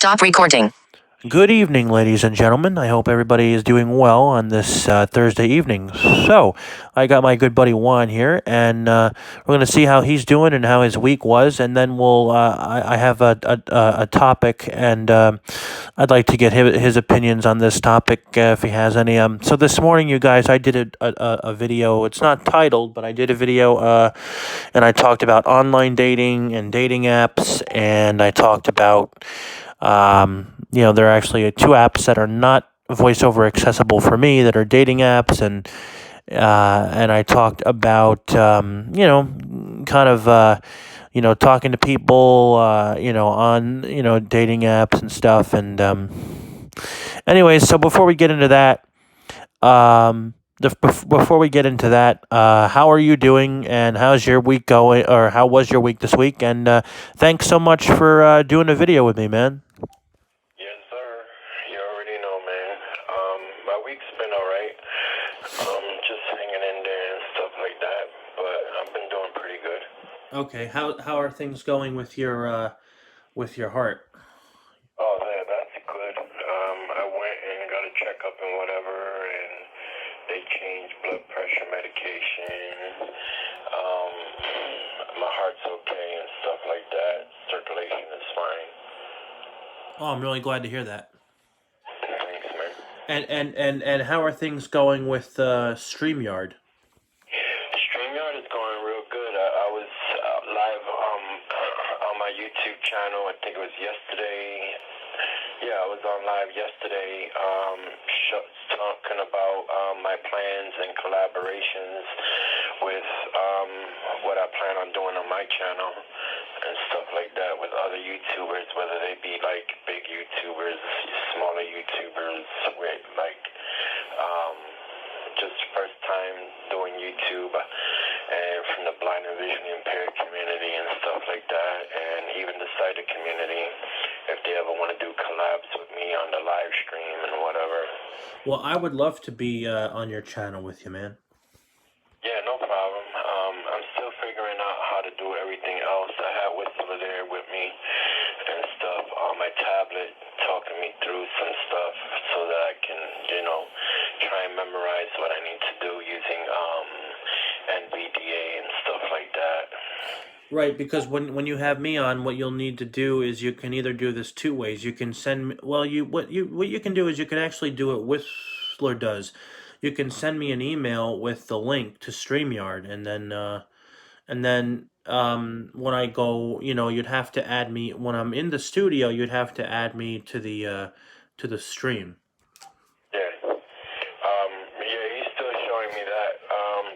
Stop recording. Good evening, ladies and gentlemen. I hope everybody is doing well on this Thursday evening. So, I got my good buddy Juan here, and we're going to see how he's doing and how his week was, and then I have a topic, and I'd like to get his opinions on this topic if he has any. So this morning, you guys, I did a video. It's not titled, but I did a video, and I talked about online dating and dating apps, and I talked about. There are actually two apps that are not voiceover accessible for me that are dating apps, and I talked about talking to people on dating apps and stuff. And anyways, so before we get into that, how are you doing, and how's your week going, or how was your week this week? And thanks so much for doing a video with me, man. Yes, sir. You already know, man. My week's been alright. Just hanging in there and stuff like that. But I've been doing pretty good. Okay, how are things going with your heart? Oh, yeah, that's good. I went and got a checkup and whatever, and they changed blood pressure medication. My heart's okay and stuff like that. Circulation is fine. Oh, I'm really glad to hear that. Thanks, man. And how are things going with StreamYard? StreamYard is going real good. I was live on my YouTube channel. I think it was yesterday. Yeah, I was on live yesterday talking about my plans and collaborations with what I plan on doing on my channel and stuff like that with other YouTubers, whether they be like big YouTubers, smaller YouTubers, with like just first time doing YouTube, and from the blind and visually impaired community and stuff like that, and even the sighted community, if they ever want to do collabs with me on the live stream and whatever. Well, I would love to be on your channel with you, man. Yeah, no problem. I'm still figuring out how to do everything else. I had Whistler there with me and stuff on my tablet, talking me through some stuff so that I can, try and memorize what I need to do using NVDA and stuff like that. Right, because when you have me on, what you'll need to do is you can either do this two ways. You can send me, what you can do is you can actually do it. Whistler does. You can send me an email with the link to StreamYard, and then when I go, you'd have to add me when I'm in the studio. You'd have to add me to the stream. Yeah, he's still showing me that.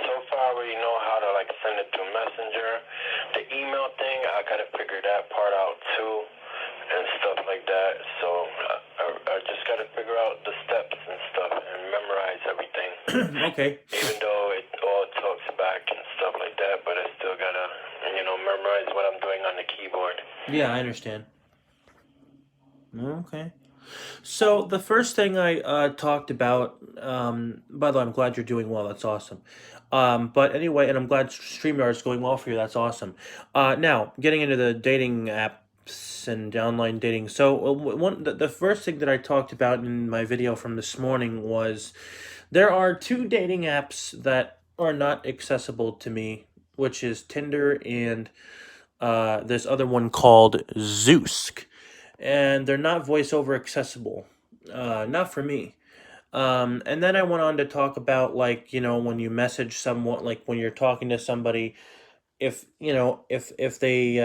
So far, I already know how to send it through Messenger. The email thing, I gotta figure that part out too, and stuff like that. So I just gotta figure out the steps and stuff and memorize everything. Okay. Even though it all talks back and stuff like that, but I still gotta, memorize what I'm doing on the keyboard. Yeah, I understand. Okay. So the first thing I talked about, by the way, I'm glad you're doing well. That's awesome. But anyway, and I'm glad StreamYard is going well for you. That's awesome. Now, getting into the dating apps and online dating. So the first thing that I talked about in my video from this morning was there are two dating apps that are not accessible to me, which is Tinder and this other one called Zoosk. And they're not voiceover accessible. Not for me. And then I went on to talk about when you message someone, like when you're talking to somebody, if they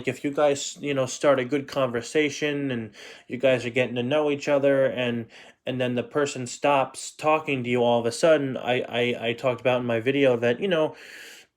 if you guys start a good conversation and you guys are getting to know each other, and then the person stops talking to you all of a sudden. I talked about in my video that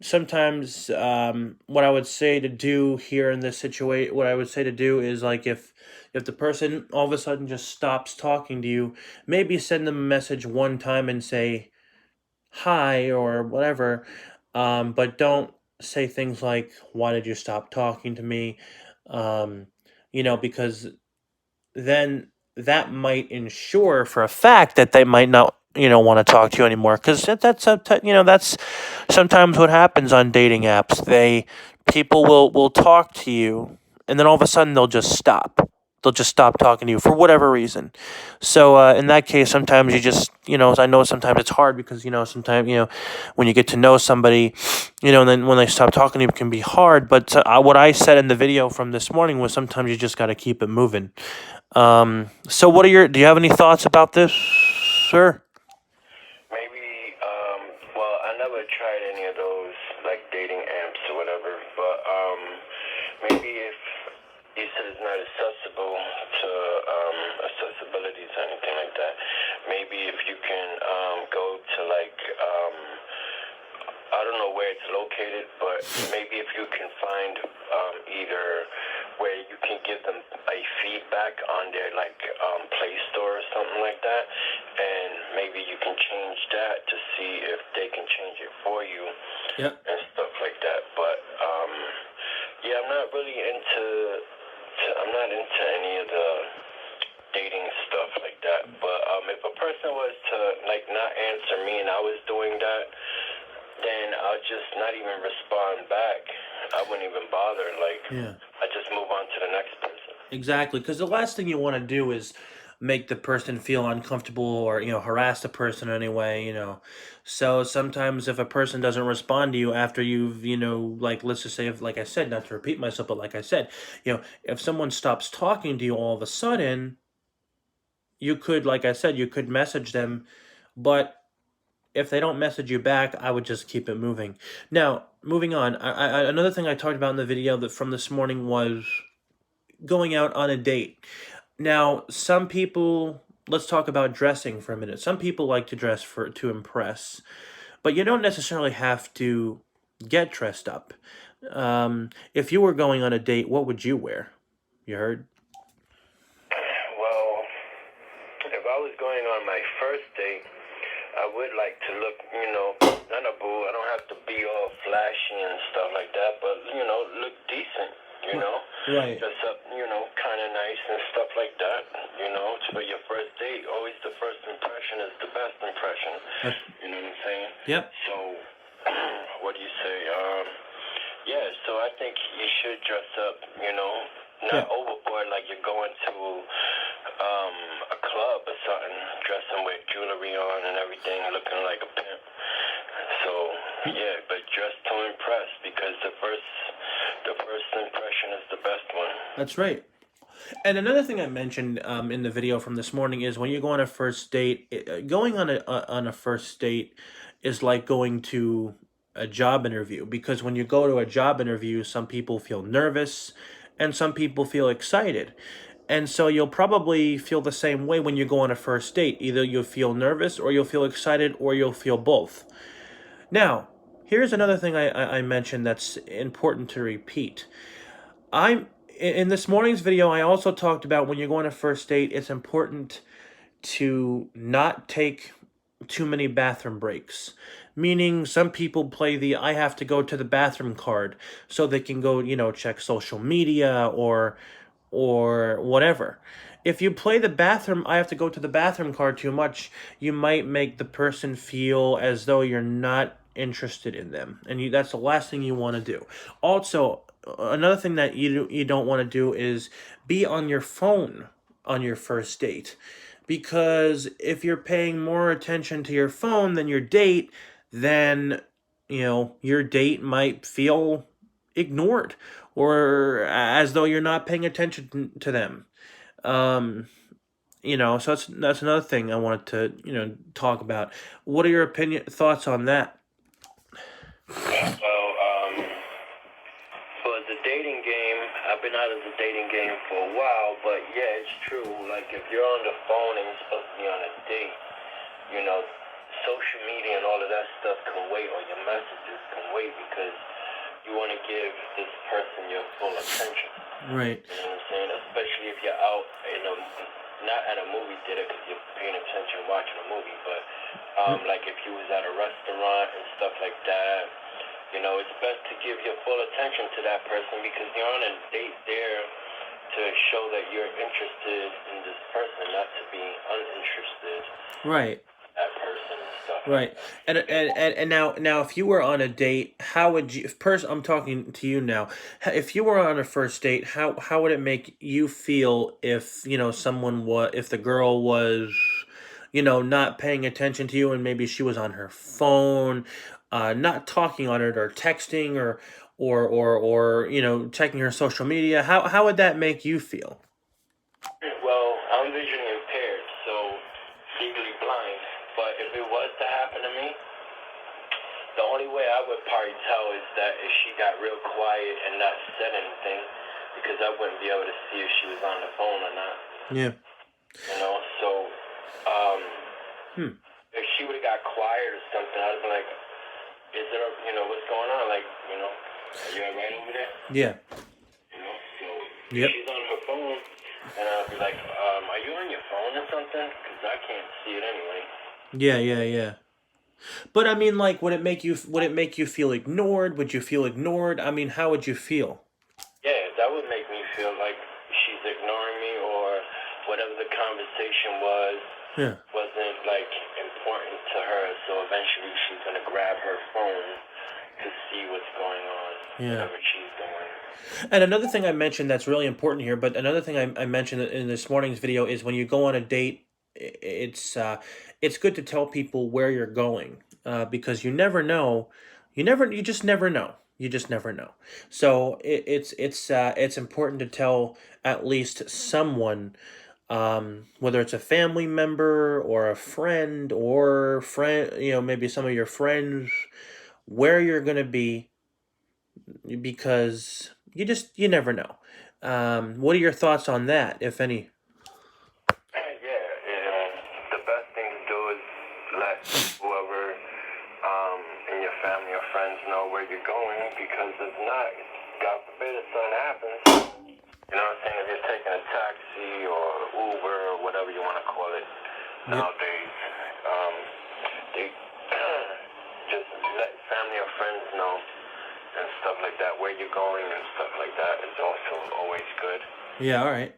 sometimes what I would say to do here in this situation, what I would say to do is if the person all of a sudden just stops talking to you, maybe send them a message one time and say hi or whatever, but don't say things like, why did you stop talking to me? Because then that might ensure for a fact that they might not want to talk to you anymore, because that's sometimes what happens on dating apps. People will talk to you, and then all of a sudden they'll just stop. they'll just stop talking to you for whatever reason. So in that case, sometimes you just, I know sometimes it's hard because, sometimes, when you get to know somebody, and then when they stop talking to you, it can be hard. But what I said in the video from this morning was sometimes you just got to keep it moving. So do you have any thoughts about this, sir? Maybe, well, I never tried any of those, like, dating apps or whatever, but, maybe if you said it's not accessible to, accessibilities or anything like that, maybe if you can, go to, like, I don't know where it's located, but maybe if you can find, either where you can give them a feedback on their, like, Play Store or something like that, and maybe you can change that to see if they can change it for you. Yep. And stuff like that. But yeah, I'm not really I'm not into any of the dating stuff like that. But if a person was to, like, not answer me and I was doing that, then I'll just not even respond back. I wouldn't even bother. Like, Yeah. I just move on to the next person. Exactly, because the last thing you want to do is make the person feel uncomfortable or harass the person in any way. So sometimes if a person doesn't respond to you after you've like, let's just say, if, like I said, not to repeat myself, but like I said, if someone stops talking to you all of a sudden, you could, like I said, you could message them, but if they don't message you back, I would just keep it moving. Now, moving on, another thing I talked about in the video that from this morning was going out on a date. Now, some people, let's talk about dressing for a minute. Some people like to dress to impress, but you don't necessarily have to get dressed up. If you were going on a date, what would you wear? You heard? Well, if I was going on my first date, I would like to look, not a boo. I don't have to be all flashy and stuff like that, but, look decent, Right. Dress up, kind of nice and stuff like that, for your first date. Always the first impression is the best impression. You know what I'm saying? Yep. So, what do you say? Yeah, so I think you should dress up, not overboard like you're going to a club or something, dressing with jewelry on and everything, looking like a pimp. So yeah, but dress to impress because the first impression is the best one. That's right. And another thing I mentioned in the video from this morning is when you go on a first date, going on a first date is like going to a job interview, because when you go to a job interview, some people feel nervous and some people feel excited. And so you'll probably feel the same way when you go on a first date. Either you'll feel nervous or you'll feel excited or you'll feel both. Now, here's another thing I mentioned that's important to repeat. In this morning's video, I also talked about when you go on a first date, it's important to not take too many bathroom breaks. Meaning, some people play the I have to go to the bathroom card so they can go, check social media or whatever. If you play the bathroom, I have to go to the bathroom card too much, you might make the person feel as though you're not interested in them. And that's the last thing you want to do. Also, another thing that you don't want to do is be on your phone on your first date. Because if you're paying more attention to your phone than your date, then, your date might feel ignored or as though you're not paying attention to them. So that's another thing I wanted to, talk about. What are your thoughts on that? Well, for the dating game, I've been out of the dating game for a while, but yeah, it's true. Like, if you're on the phone and you're supposed to be on a date, social media and all of that stuff can wait, or your messages can wait, because you want to give this person your full attention. Right. You know what I'm saying? Especially if you're out not at a movie theater because you're paying attention watching a movie, but like if you was at a restaurant and stuff like that, it's best to give your full attention to that person because you're on a date there to show that you're interested in this person, not to be uninterested Right. in that person and stuff. Right. And now if you were on a date, how would you first I'm talking to you now. If you were on a first date, how would it make you feel if, someone was if the girl was, not paying attention to you and maybe she was on her phone, not talking on it or texting or checking her social media. How would that make you feel? Well, I'm visually impaired, so legally blind. But if it was to happen to me, the only way I would probably tell is that if she got real quiet and not said anything, because I wouldn't be able to see if she was on the phone or not. Yeah. So um, Hmm. if she would have got quiet or something, I'd be like, is there, what's going on? Like, are you all right over there? Yeah. So if Yep. she's on her phone, and I'll be like, are you on your phone or something? Because I can't see it anyway. Yeah, yeah, yeah. But I mean, like, would it make you feel ignored? Would you feel ignored? I mean, how would you feel? Yeah, that would make me feel like she's ignoring me, or whatever the conversation Yeah. wasn't like important to her. So eventually she's gonna grab her phone to see what's going on, Yeah. whatever she's doing. And another thing I mentioned that's really important here, but another thing I mentioned in this morning's video is when you go on a date, it's good to tell people where you're going, because you never know, you just never know, you just never know. So it's important to tell at least someone, whether it's a family member or a friend or maybe some of your friends, where you're gonna be, because you never know. What are your thoughts on that, if any? Yeah, the best thing to do is let whoever in your family or friends know where you're going, because if not, God forbid if something happens, you know what I'm saying? If you're taking a taxi or Uber or whatever you want to call it Yep. nowadays, they just let family or friends know and stuff like that, where you're going and stuff like that is also always good. Yeah. All right.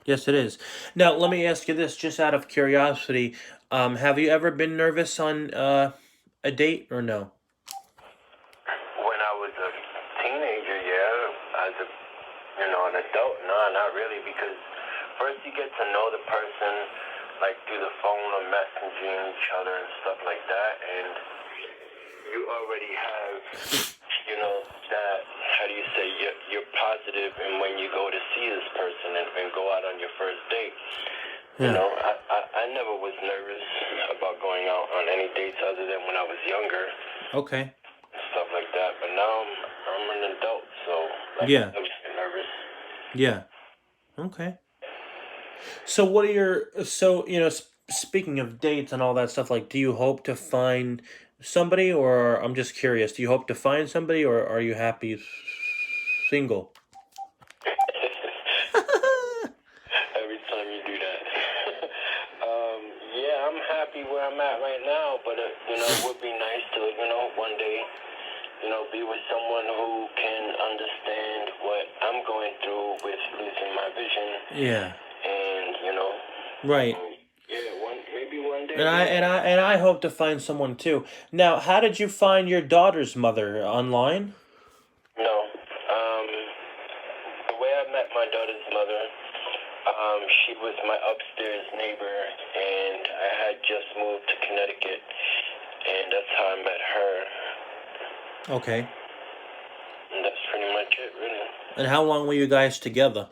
Yes, it is. Now, let me ask you this, just out of curiosity. Have you ever been nervous on a date or no? When I was a teenager, yeah. As a, an adult, no, not really, because first you get to know the person, like through the phone or messaging each other and stuff like that, and you already have, that, how do you say, you're positive, and when you go to see this person and go out on your first date, Yeah. I never was nervous about going out on any dates other than when I was younger, Okay. stuff like that. But now I'm an adult, so like, Yeah. I was nervous. Yeah. Okay. So, what are your so speaking of dates and all that stuff, like, do you hope to find somebody, or I'm just curious, do you hope to find somebody, or are you happy single? Every time you do that. Yeah, I'm happy where I'm at right now, but it would be nice to, one day, be with someone who can understand what I'm going through with losing my vision, Yeah. and Right. yeah, maybe one day. And I hope to find someone too. Now, how did you find your daughter's mother online? No, the way I met my daughter's mother, she was my upstairs neighbor, and I had just moved to Connecticut, and that's how I met her. Okay. And that's pretty much it, really. And how long were you guys together?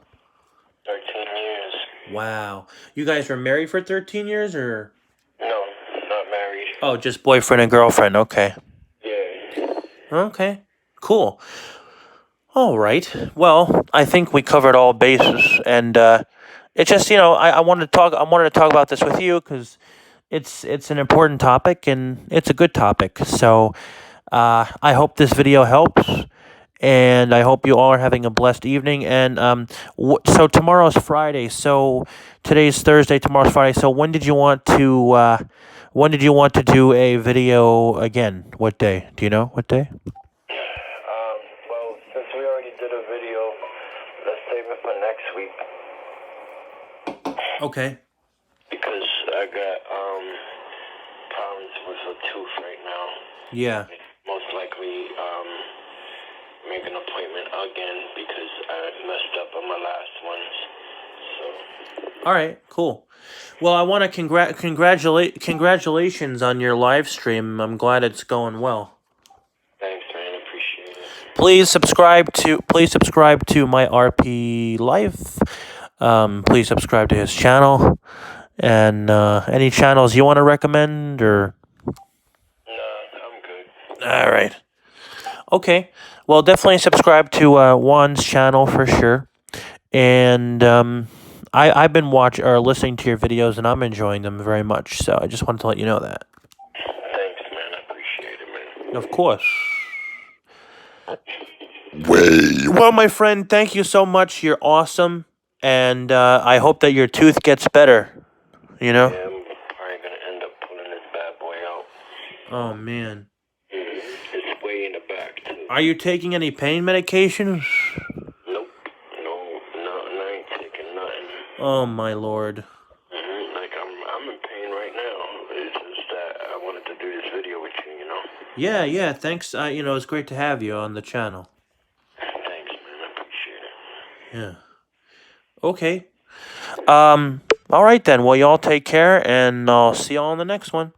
13 years. Wow. You guys were married for 13 years, or? No, not married. Oh, just boyfriend and girlfriend. Okay. Yeah. Okay. Cool. All right. Well, I think we covered all bases, and it's just I wanted to talk. I wanted to talk about this with you because it's an important topic and it's a good topic. So I hope this video helps, and I hope you all are having a blessed evening. And so tomorrow's Friday. So today's Thursday. Tomorrow's Friday. So when did you want to? When did you want to do a video again? What day? Do you know what day? Well, since we already did a video, let's save it for next week. Okay. Because I got problems with with a tooth right now. Yeah. Most likely make an appointment again because I messed up on my last ones. So. All right. Cool. Well, I want to congratulations on your live stream. I'm glad it's going well. Thanks, man. Appreciate it. Please subscribe to my RP Life. Please subscribe to his channel. And any channels you want to recommend or? Nah, I'm good. All right. Okay. Well, definitely subscribe to Juan's channel for sure. And I've been watching or listening to your videos, and I'm enjoying them very much. So I just wanted to let you know that. Thanks, man. I appreciate it, man. Of course. Well, my friend, thank you so much. You're awesome, and I hope that your tooth gets better. You know. Yeah, I'm probably gonna end up pulling this bad boy out. Oh man. It's way in the back too. Are you taking any pain medication? Nope. No, I ain't taking nothing. Oh my lord. Like I'm in pain right now. It's just that I wanted to do this video with you, you know. Yeah. Thanks. It's great to have you on the channel. Thanks, man. I appreciate it. Yeah. Okay. All right then. Well, y'all take care, and I'll see y'all on the next one.